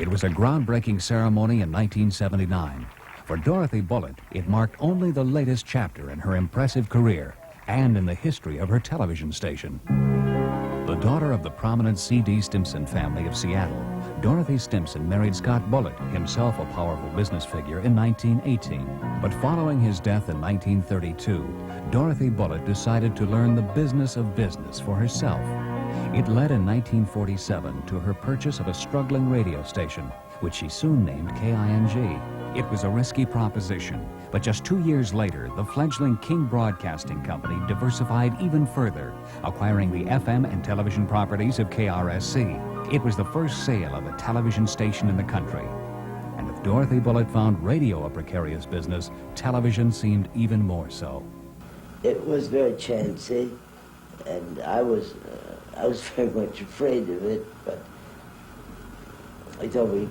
It was a groundbreaking ceremony in 1979. For Dorothy Bullitt, it marked only the latest chapter in her impressive career and in the history of her television station. The daughter of the prominent C.D. Stimson family of Seattle, Dorothy Stimson married Scott Bullitt, himself a powerful business figure, in 1918. But following his death in 1932, Dorothy Bullitt decided to learn the business of business for herself. It led in 1947 to her purchase of a struggling radio station, which she soon named KING. It was a risky proposition, but just 2 years later, the fledgling King Broadcasting Company diversified even further, acquiring the FM and television properties of KRSC. It was the first sale of a television station in the country. And if Dorothy Bullitt found radio a precarious business, television seemed even more so. It was very chancy, and I was very much afraid of it, but I thought we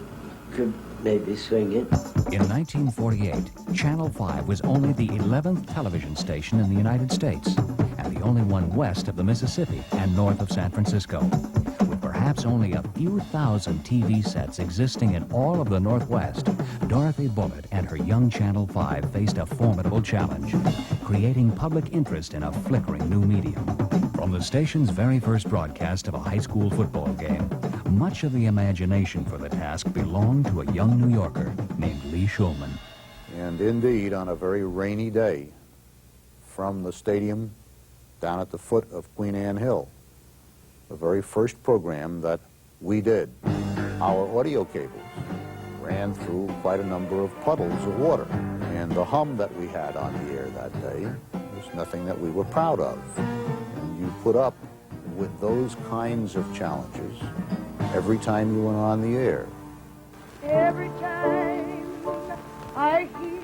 could maybe swing it. In 1948, Channel 5 was only the 11th television station in the United States, and the only one west of the Mississippi and north of San Francisco. With perhaps only a few thousand TV sets existing in all of the Northwest, Dorothy Bullitt and her young Channel 5 faced a formidable challenge, creating public interest in a flickering new medium. From the station's very first broadcast of a high school football game, much of the imagination for the task belonged to a young New Yorker named Lee Shulman. And indeed, on a very rainy day, from the stadium down at the foot of Queen Anne Hill, the very first program that we did, our audio cables ran through quite a number of puddles of water. And the hum that we had on the air that day was nothing that we were proud of. And you put up with those kinds of challenges every time you went on the air. Every time I hear...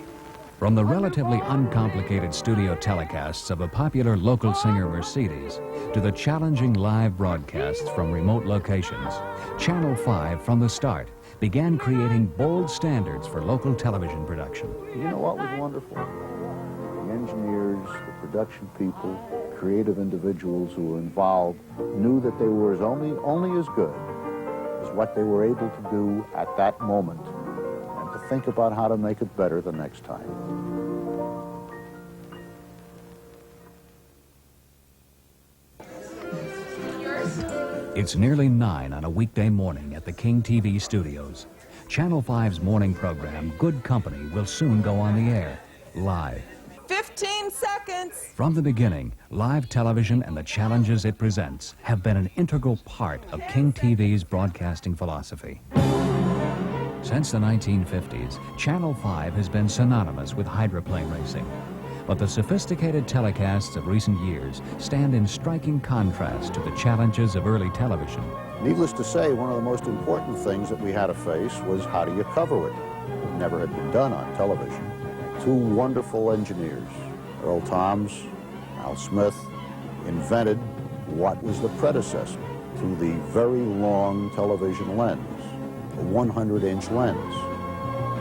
From the relatively uncomplicated studio telecasts of the popular local singer Mercedes to the challenging live broadcasts from remote locations, Channel 5 from the start began creating bold standards for local television production. You know what was wonderful? The engineers, the production people, creative individuals who were involved knew that they were only as good as what they were able to do at that moment, and to think about how to make it better the next time. It's nearly 9 on a weekday morning at the King TV studios. Channel 5's morning program, Good Company, will soon go on the air, live. 15 seconds! From the beginning, live television and the challenges it presents have been an integral part of King TV's broadcasting philosophy. Since the 1950s, Channel 5 has been synonymous with hydroplane racing. But the sophisticated telecasts of recent years stand in striking contrast to the challenges of early television. Needless to say, one of the most important things that we had to face was how do you cover it? It never had been done on television. Two wonderful engineers, Earl Toms, Al Smith, invented what was the predecessor to the very long television lens, a 100-inch lens.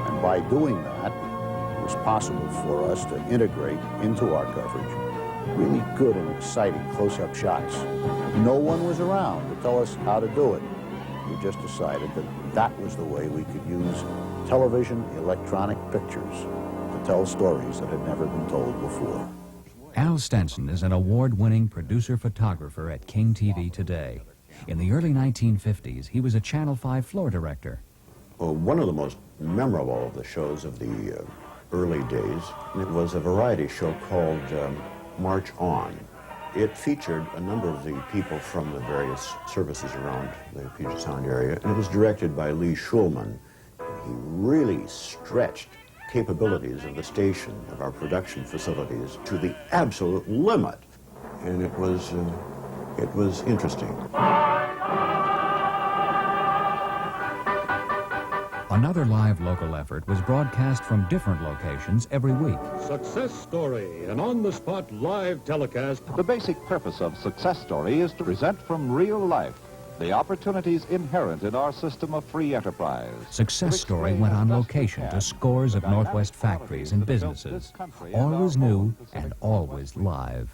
And by doing that, it was possible for us to integrate into our coverage really good and exciting close-up shots. No one was around to tell us how to do it. We just decided that that was the way we could use television electronic pictures to tell stories that had never been told before. Al Stenson is an award-winning producer-photographer at King TV today. In the early 1950s, he was a Channel 5 floor director. Well, one of the most memorable of the shows of the early days, it was a variety show called March On. It featured a number of the people from the various services around the Puget Sound area, and it was directed by Lee Shulman. He really stretched capabilities of the station, of our production facilities, to the absolute limit, and it was interesting. Another live local effort was broadcast from different locations every week. Success Story, an on-the-spot live telecast. The basic purpose of Success Story is to present from real life the opportunities inherent in our system of free enterprise. Success Story went on location to scores of Northwest factories and businesses. Always new and always live.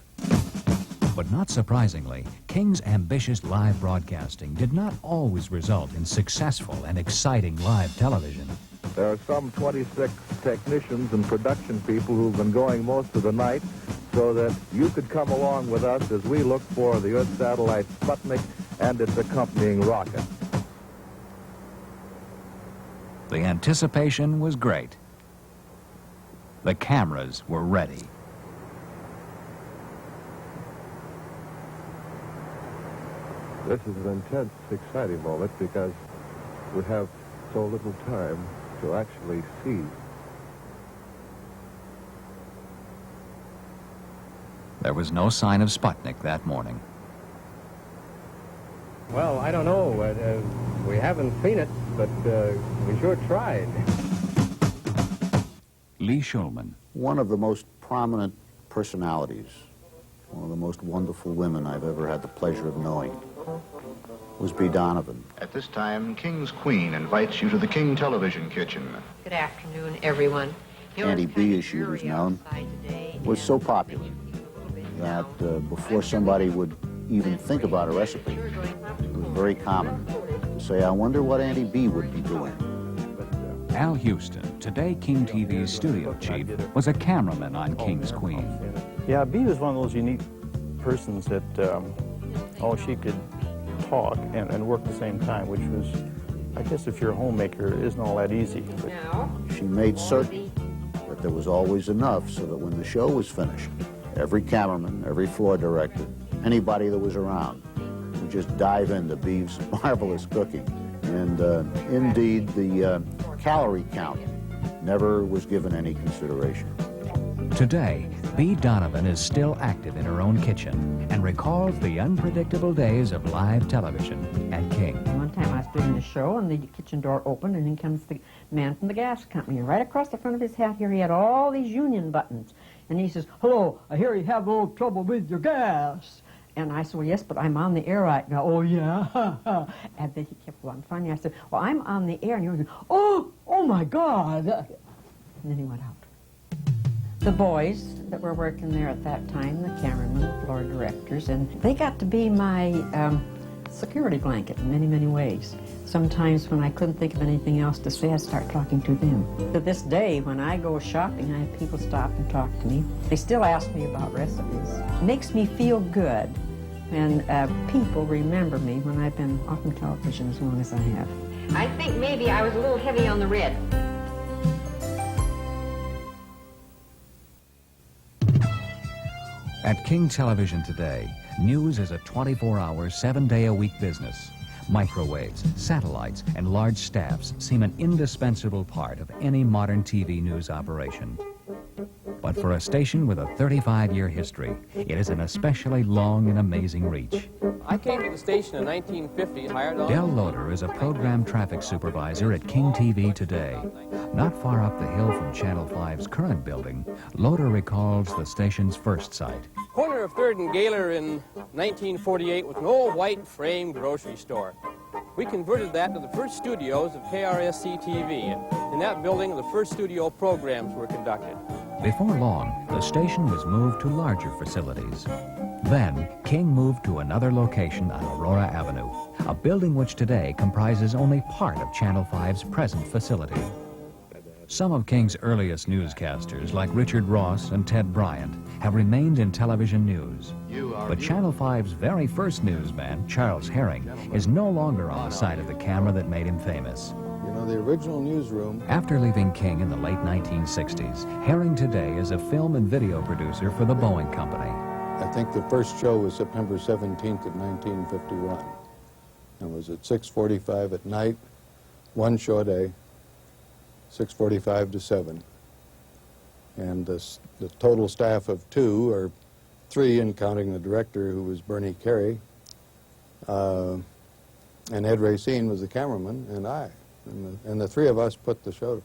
But not surprisingly, King's ambitious live broadcasting did not always result in successful and exciting live television. There are some 26 technicians and production people who've been going most of the night so that you could come along with us as we look for the Earth satellite Sputnik and its accompanying rocket. The anticipation was great. The cameras were ready. This is an intense, exciting moment because we have so little time to actually see. There was no sign of Sputnik that morning. Well, I don't know. We haven't seen it, but we sure tried. Lee Shulman. One of the most prominent personalities, one of the most wonderful women I've ever had the pleasure of knowing, was Bea Donovan. At this time, King's Queen invites you to the King Television Kitchen. Good afternoon, everyone. Auntie Bea, as she was known, was so popular that before somebody would even think about a recipe, it was very common to say, I wonder what Auntie Bea would be doing. Al Houston, today King TV's studio chief, was a cameraman on King's Queen. Yeah, Bea was one of those unique persons that, she could talk and work at the same time, which was, I guess if you're a homemaker, it isn't all that easy. But she made certain that there was always enough so that when the show was finished, every cameraman, every floor director, anybody that was around would just dive into Bea's marvelous cooking. And indeed, the calorie count never was given any consideration. Today, Bea Donovan is still active in her own kitchen and recalls the unpredictable days of live television at King. One time I was doing the show and the kitchen door opened and in comes the man from the gas company. Right across the front of his hat here he had all these union buttons. And he says, hello, I hear you have a little trouble with your gas. And I said, well, yes, but I'm on the air right now. Oh, yeah? And then he kept on funny. I said, well, I'm on the air. And he was, oh my God. And then he went out. The boys that were working there at that time, the cameramen, the floor directors, and they got to be my security blanket in many, many ways. Sometimes when I couldn't think of anything else to say, I'd start talking to them. To this day, when I go shopping, I have people stop and talk to me. They still ask me about recipes. It makes me feel good when people remember me when I've been off on television as long as I have. I think maybe I was a little heavy on the red. At King Television today, news is a 24-hour, 7-day-a-week business. Microwaves, satellites, and large staffs seem an indispensable part of any modern TV news operation. But for a station with a 35-year history, it is an especially long and amazing reach. I came to the station in 1950, hired on... Del Loader is a program traffic supervisor at King TV today. Not far up the hill from Channel 5's current building, Loader recalls the station's first site. Corner of 3rd and Gaylor in 1948 was an old white frame grocery store. We converted that to the first studios of KRSC-TV, and in that building the first studio programs were conducted. Before long, the station was moved to larger facilities. Then, King moved to another location on Aurora Avenue, a building which today comprises only part of Channel 5's present facility. Some of King's earliest newscasters, like Richard Ross and Ted Bryant, have remained in television news. But Channel 5's very first newsman, Charles Herring, is no longer on the side of the camera that made him famous. You know, the original newsroom... After leaving King in the late 1960s, Herring today is a film and video producer for the Boeing Company. I think the first show was September 17th of 1951. It was at 6:45 at night, one show a day, 6:45 to 7. And the total staff of 2, or 3, and counting the director, who was Bernie Carey, and Ed Racine was the cameraman, and I. And the 3 of us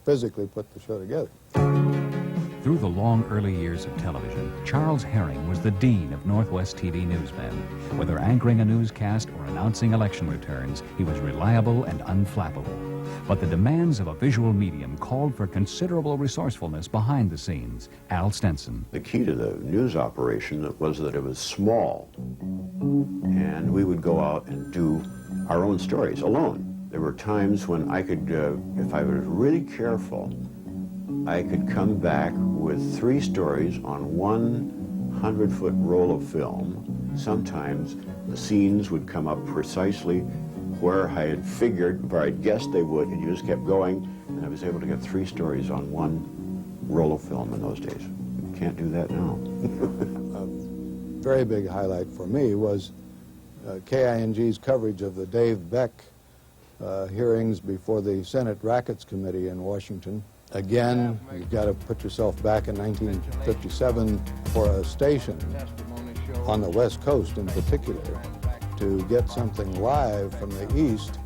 physically put the show together. Through the long early years of television, Charles Herring was the dean of Northwest TV newsmen. Whether anchoring a newscast or announcing election returns, he was reliable and unflappable. But the demands of a visual medium called for considerable resourcefulness behind the scenes. Al Stenson. The key to the news operation was that it was small, and we would go out and do our own stories alone. There were times when I could, if I was really careful, I could come back with 3 stories on one 100-foot roll of film. Sometimes the scenes would come up precisely where I had figured, where I'd guessed they would, and you just kept going, and I was able to get 3 stories on one roll of film in those days. You can't do that now. A very big highlight for me was KING's coverage of the Dave Beck hearings before the Senate Rackets Committee in Washington. Again, you've got to put yourself back in 1957 for a station on the West Coast in particular to get something live from the East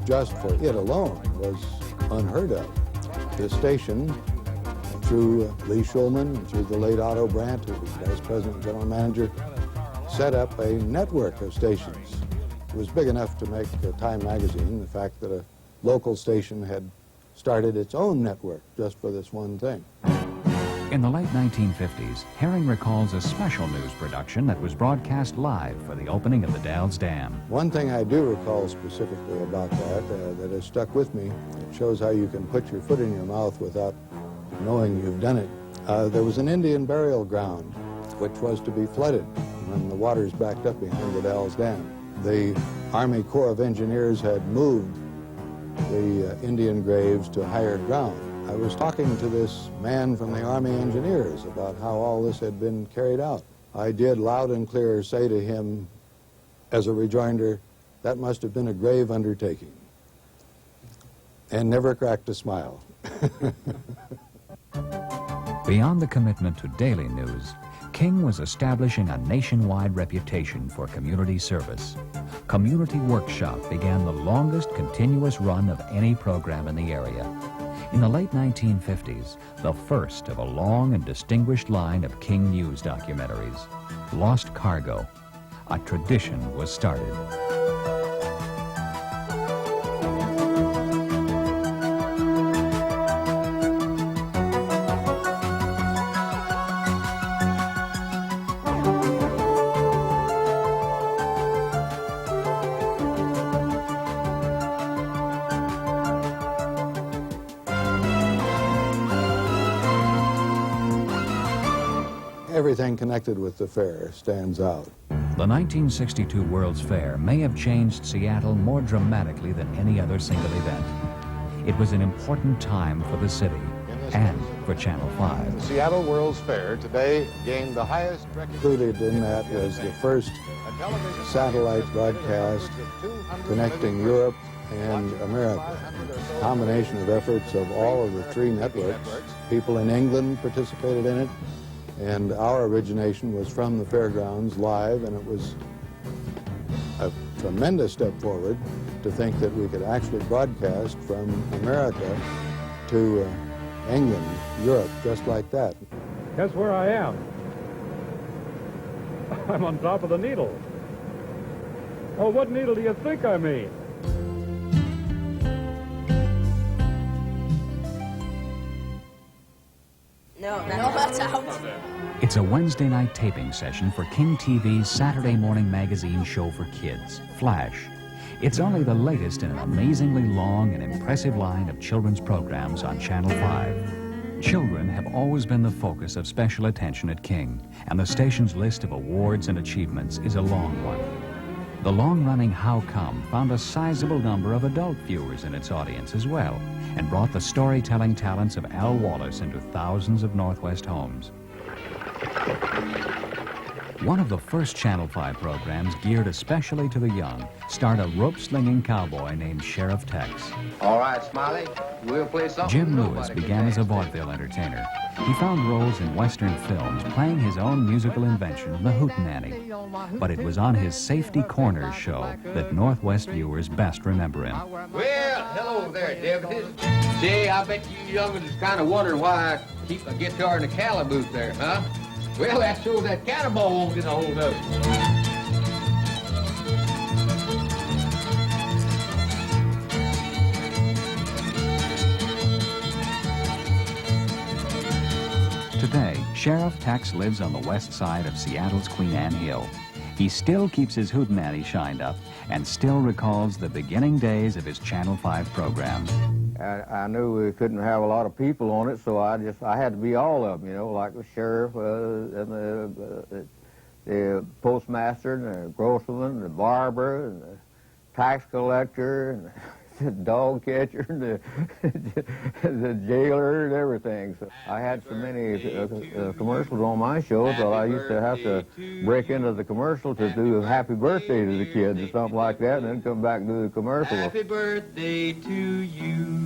just for it alone was unheard of. The station, through Lee Shulman and through the late Otto Brandt, who was Vice President and General Manager, set up a network of stations. It was big enough to make Time magazine. The fact that a local station had started its own network just for this one thing. In the late 1950s, Herring recalls a special news production that was broadcast live for the opening of the Dalles Dam. One thing I do recall specifically about that has stuck with me, it shows how you can put your foot in your mouth without knowing you've done it. There was an Indian burial ground which was to be flooded when the waters backed up behind the Dalles Dam. The Army Corps of Engineers had moved the Indian graves to higher ground. I was talking to this man from the Army Engineers about how all this had been carried out. I did loud and clear say to him as a rejoinder, that must have been a grave undertaking, and never cracked a smile. Beyond the commitment to daily news, King was establishing a nationwide reputation for community service. Community Workshop began the longest continuous run of any program in the area. In the late 1950s, the first of a long and distinguished line of King News documentaries, Lost Cargo, a tradition was started. Everything connected with the fair stands out. The 1962 World's Fair may have changed Seattle more dramatically than any other single event. It was an important time for the city and for Channel 5. The Seattle World's Fair today gained the highest recognition. Included in that was the first satellite broadcast connecting Europe and America. A combination of efforts of all of the 3 networks. People in England participated in it, and our origination was from the fairgrounds live, and it was a tremendous step forward to think that we could actually broadcast from America to England, Europe, just like that. Guess where I am? I'm on top of the needle. Oh, what needle do you think I mean? No, that's out. It's a Wednesday night taping session for King TV's Saturday morning magazine show for kids, Flash. It's only the latest in an amazingly long and impressive line of children's programs on Channel 5. Children have always been the focus of special attention at King, and the station's list of awards and achievements is a long one. The long-running How Come found a sizable number of adult viewers in its audience as well, and brought the storytelling talents of Al Wallace into thousands of Northwest homes. One of the first Channel 5 programs geared especially to the young starred a rope-slinging cowboy named Sheriff Tex. All right, Smiley, we'll play something. Jim Lewis began as a vaudeville entertainer. He found roles in Western films, playing his own musical invention, the Hootenanny. But it was on his Safety Corners show that Northwest viewers best remember him. Well, hello there, deputies. Say, I bet you young'uns is kind of wondering why I keep a guitar in the calaboose there, huh? Well, that's so that cannonball won't get a hold of it. Today, Sheriff Tex lives on the west side of Seattle's Queen Anne Hill. He still keeps his Hootenanny shined up and still recalls the beginning days of his Channel 5 program. I knew we couldn't have a lot of people on it, so I had to be all of them, you know, like the sheriff and the postmaster and the grocerman and the barber and the tax collector and the dog catcher and the jailer and everything. So I had so many commercials on my show that I used to have to break into the commercial to do a happy birthday to the kids or something like that, and then come back and do the commercial. Happy birthday to you.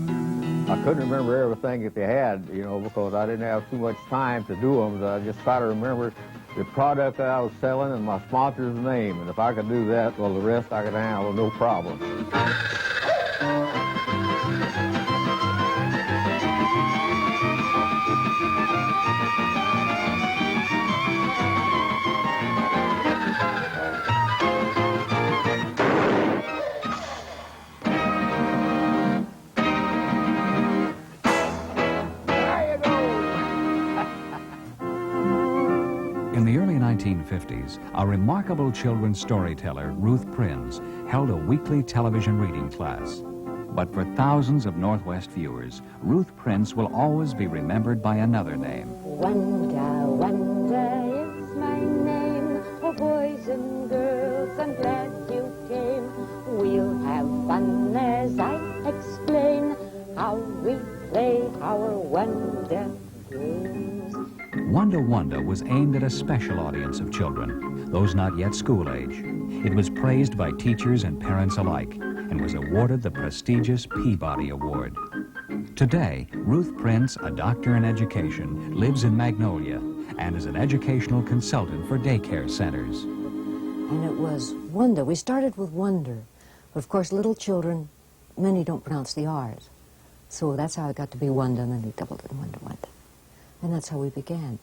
I couldn't remember everything that they had, you know, because I didn't have too much time to do them. So I just try to remember the product that I was selling and my sponsor's name. And if I could do that, well, the rest I could handle, no problem. In the early 1950s, a remarkable children's storyteller, Ruth Prinz, held a weekly television reading class. But for thousands of Northwest viewers, Ruth Prinz will always be remembered by another name. Wanda, Wanda is my name. Oh, boys and girls, I'm glad you came. We'll have fun as I explain how we play our Wanda games. Wanda Wanda was aimed at a special audience of children, those not yet school age. It was praised by teachers and parents alike and was awarded the prestigious Peabody Award. Today, Ruth Prinz, a doctor in education, lives in Magnolia and is an educational consultant for daycare centers. And it was wonder. We started with wonder. But of course, little children, many don't pronounce the R's. So that's how it got to be Wanda, and then we doubled it, Wanda, Wanda. And that's how we began.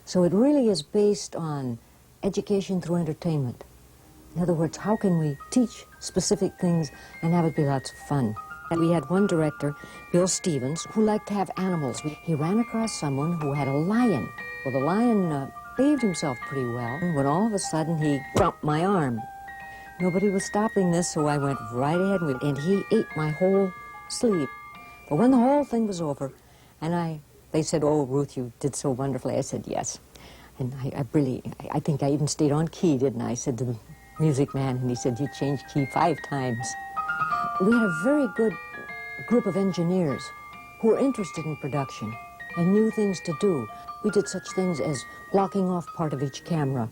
So it really is based on education through entertainment. In other words, how can we teach specific things and have it be lots of fun? And we had one director, Bill Stevens, who liked to have animals. He ran across someone who had a lion. Well, the lion behaved himself pretty well, when all of a sudden he bumped my arm. Nobody was stopping this, so I went right ahead, and he ate my whole sleeve. But when the whole thing was over, and they said, "Oh, Ruth, you did so wonderfully." I said, "Yes." And I think I even stayed on key, didn't I? I said to the music man, and he said, "You changed key 5 times." We had a very good group of engineers who were interested in production and knew things to do. We did such things as blocking off part of each camera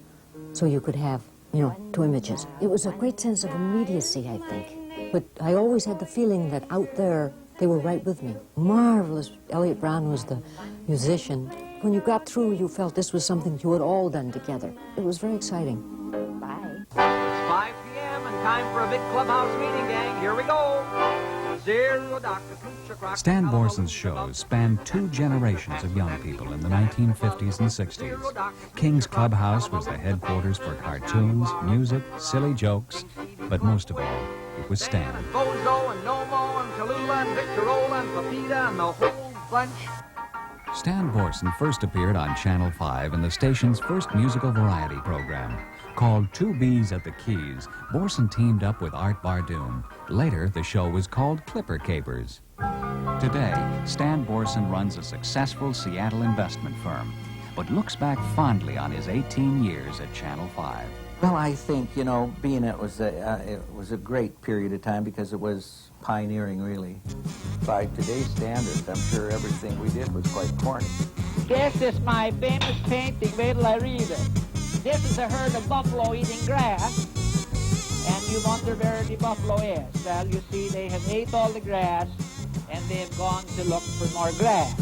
so you could have, 2 images. It was a great sense of immediacy, I think. But I always had the feeling that out there, they were right with me. Marvelous. Elliot Brown was the musician. When you got through, you felt this was something you had all done together. It was very exciting. Bye. It's 5 p.m. and time for a big clubhouse meeting, gang. Here we go. Zero, Dr. Stan Borson's shows spanned 2 generations of young people in the 1950s and 60s. King's Clubhouse was the headquarters for cartoons, music, silly jokes, but most of all, it was Stan. Bozo and Nomo and Tallulah and Victorola and Pepita and the whole bunch. Stan Borson first appeared on Channel 5 in the station's first musical variety program. Called 2 B's at the Keys, Borson teamed up with Art Bardoom. Later, the show was called Clipper Capers. Today, Stan Borson runs a successful Seattle investment firm, but looks back fondly on his 18 years at Channel 5. Well, I think, being it was a great period of time because it was pioneering, really. By today's standards, I'm sure everything we did was quite corny. Guess it's my famous painting. Wait till I read it. this is a herd of buffalo eating grass. And you wonder where the buffalo is. Well, you see, they have ate all the grass, and they've gone to look for more grass.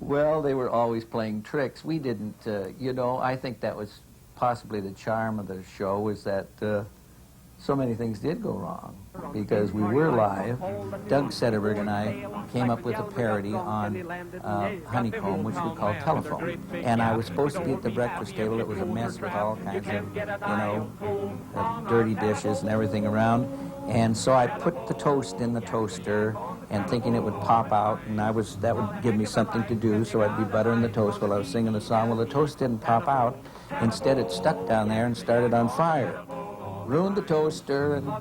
Well, they were always playing tricks. We didn't, you know, I think that was possibly the charm of the show, was that so many things did go wrong because we were live. Doug Sederberg and I came up with a parody on Honeycomb, which we called Telephone. And I was supposed to be at the breakfast table. It was a mess with all kinds of, you know, dirty dishes and everything around. And so I put the toast in the toaster and thinking it would pop out, and that would give me something to do, so I'd be buttering the toast while I was singing the song. Well, the toast didn't pop out. Instead, it stuck down there and started on fire. Ruined the toaster, and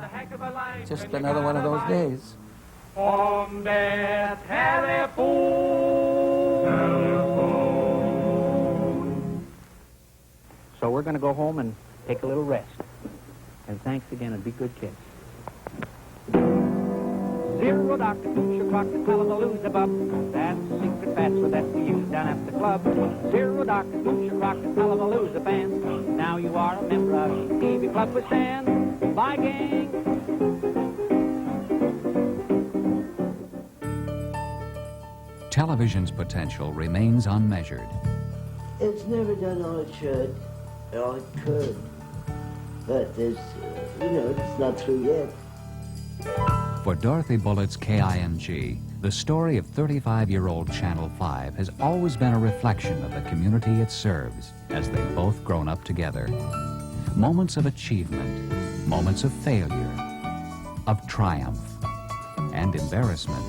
just another one of those days. On the telephone. So we're going to go home and take a little rest. And thanks again, and be good kids. Zero Dr. Cooch, Crock, and Tallamalooza Bub. That's the secret password that we use down at the club. Zero Dr. Cooch, Crock, and Tallamalooza band. Now you are a member of the TV Club with Stan. Bye, gang. Television's potential remains unmeasured. It's never done all it should, all it could. But there's, you know, it's not through yet. For Dorothy Bullitt's KING, the story of 35-year-old Channel 5 has always been a reflection of the community it serves as they've both grown up together. Moments of achievement, moments of failure, of triumph, and embarrassment.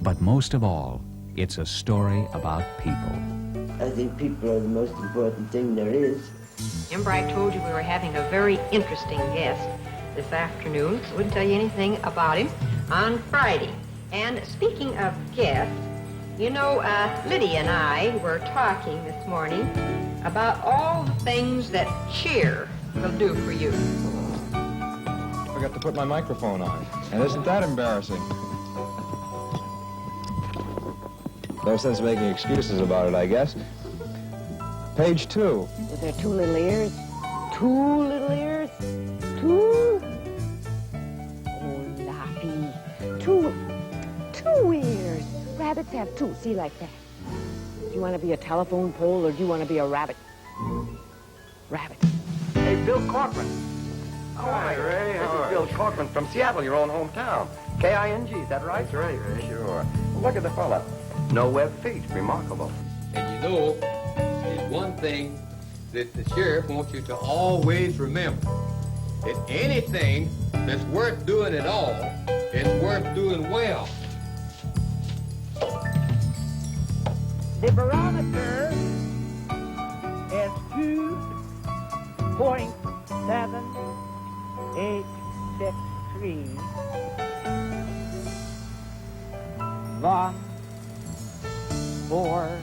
But most of all, it's a story about people. I think people are the most important thing there is. Remember I told you we were having a very interesting guest this afternoon. I wouldn't tell you anything about him on Friday. And speaking of guests, you know, Lydia and I were talking this morning about all the things that cheer will do for you. I forgot to put my microphone on. And isn't that embarrassing? No sense making excuses about it, I guess. Page 2. Was there two little ears? Two little ears? Two? Oh, Lappy. Two ears. Rabbits have two. See, like that. Do you want to be a telephone pole or do you want to be a rabbit? Rabbit. Hey, Bill Corcoran. Hi, Ray. This is Bill Corcoran from Seattle, your own hometown. KING, is that right? That's right, Ray. Sure. Look at the fella. No web feet. Remarkable. And you know, there's one thing that the sheriff wants you to always remember. That anything that's worth doing at all is worth doing well. The barometer is 2.7863. 1, 4,